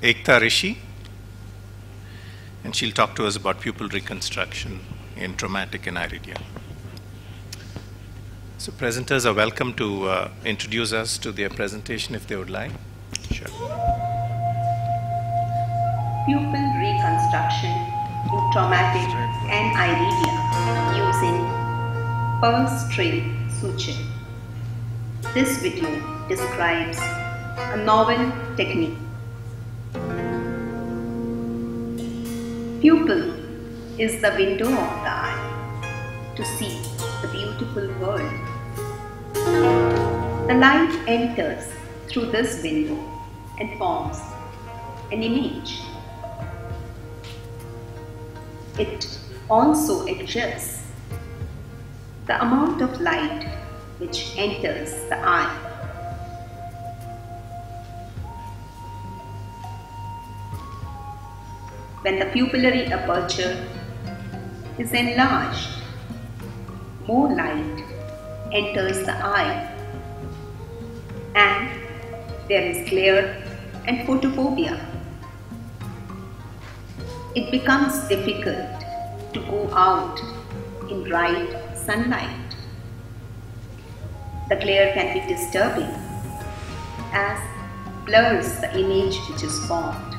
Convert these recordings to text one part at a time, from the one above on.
EKTA RISHI, and she'll talk to us about pupil reconstruction in traumatic ANIRIDIA. So presenters are welcome to introduce us to their presentation if they would like. Sure. Pupil reconstruction in traumatic ANIRIDIA using pulse string suture. This video describes a novel technique. Pupil is the window of the eye to see the beautiful world. The light enters through this window and forms an image. It also adjusts the amount of light which enters the eye. When the pupillary aperture is enlarged, more light enters the eye and there is glare and photophobia. It becomes difficult to go out in bright sunlight. The glare can be disturbing as blurs the image which is formed.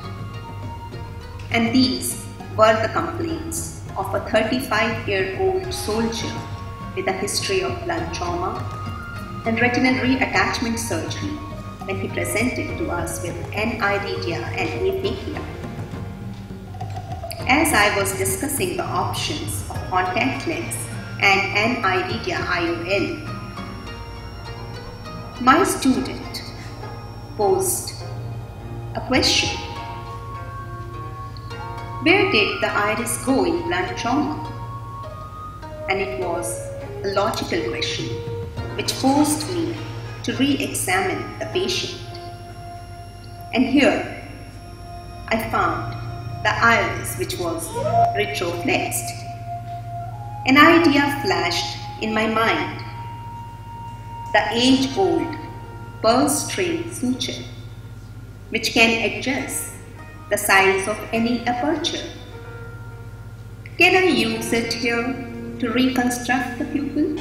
And these were the complaints of a 35-year-old soldier with a history of blunt trauma and retinal reattachment surgery when he presented to us with ANIRIDIA and EKTA. As I was discussing the options of contact lens and ANIRIDIA IOL, my student posed a question. Where did the iris go in blunt trauma? And it was a logical question which forced me to re-examine the patient. And here I found the iris which was retroflexed. An idea flashed in my mind. The age-old pulse string suture which can adjust the size of any aperture. Can I use it here to reconstruct the pupil?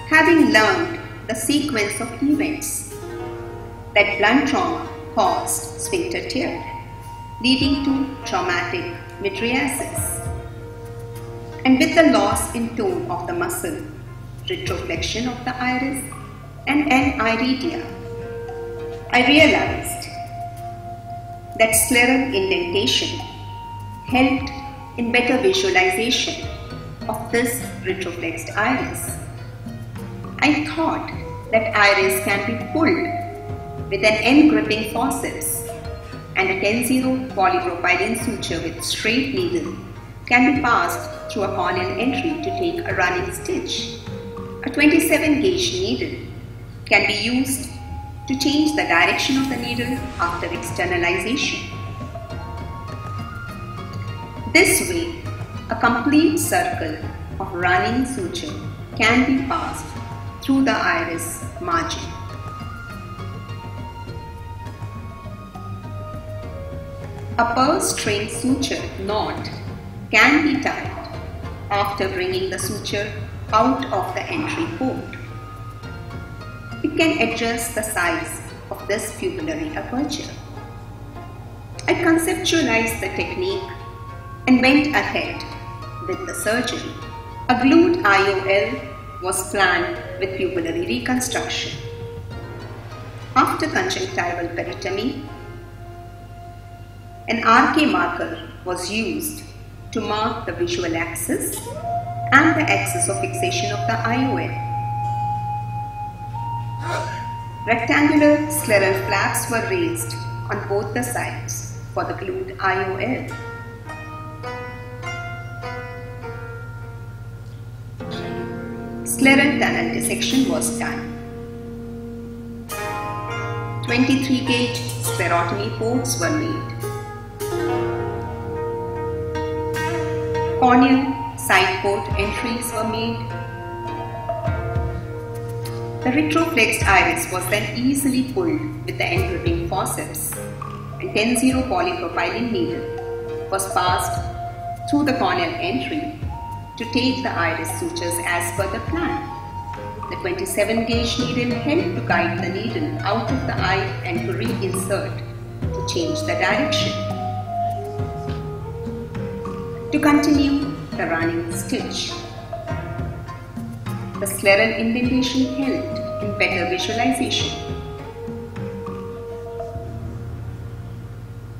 Having learned the sequence of events that blunt trauma caused sphincter tear, leading to traumatic mydriasis, and with the loss in tone of the muscle, retroflexion of the iris, and ANIRIDIA, I realized that scleral indentation helped in better visualization of this retroflexed iris. I thought that iris can be pulled with an end-gripping forceps, and a 10-0 polypropylene suture with straight needle can be passed through a corneal entry to take a running stitch. A 27-gauge needle can be used to change the direction of the needle after externalization. This way, a complete circle of running suture can be passed through the iris margin. A pulse string suture knot can be tied after bringing the suture out of the entry port. It can adjust the size of this pupillary aperture. I conceptualized the technique and went ahead with the surgery. A glued IOL was planned with pupillary reconstruction. After conjunctival peritomy, an RK marker was used to mark the visual axis and the axis of fixation of the IOL. Rectangular scleral flaps were raised on both the sides for the glued IOL. Scleral tunnel dissection was done. 23-gauge sclerotomy ports were made. Corneal side port entries were made. The retroflexed iris was then easily pulled with the end-gripping forceps, and 10-0 polypropylene needle was passed through the corneal entry to take the iris sutures as per the plan. The 27-gauge needle helped to guide the needle out of the eye and to reinsert to change the direction. To continue the running stitch, the scleral indentation helped in better visualization.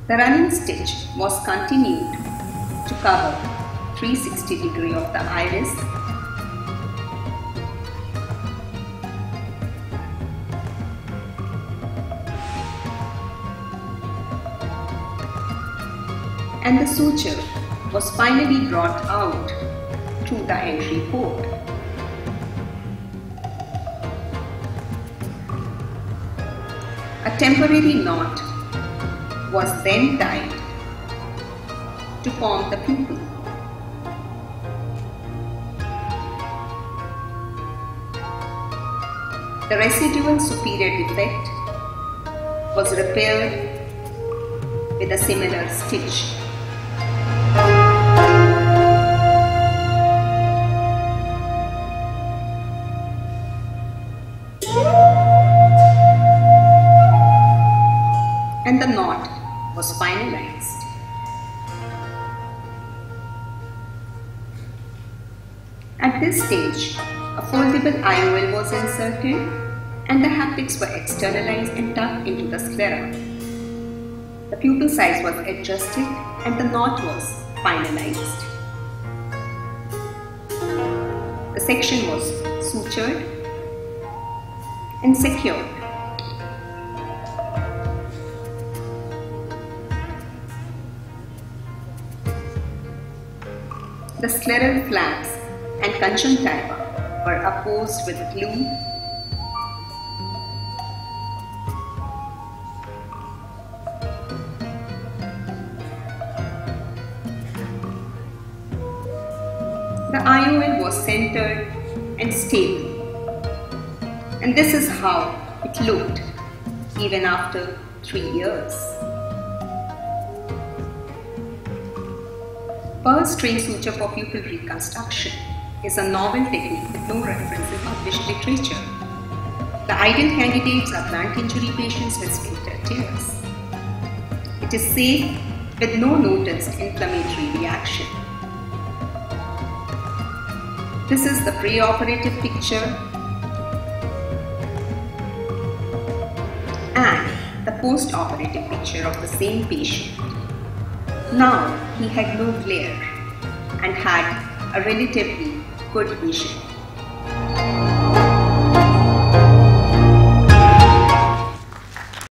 The running stitch was continued to cover 360 degree of the iris and the suture was finally brought out through the entry port. A temporary knot was then tied to form the pupil. The residual superior defect was repaired with a similar stitch. And the knot was finalized. At this stage, a foldable IOL was inserted and the haptics were externalized and tucked into the sclera. The pupil size was adjusted and the knot was finalized. The section was sutured and secured. The scleral flaps and conjunctiva were apposed with glue The IOL was centered and stable, and this is how it looked even after 3 years. Purse string suture for pupil reconstruction is a novel technique with no reference in published literature. The ideal candidates are blunt injury patients with sphincter tears. It is safe with no noticed inflammatory reaction. This is the pre-operative picture and the post-operative picture of the same patient. Now he had no glare and had a relatively good vision.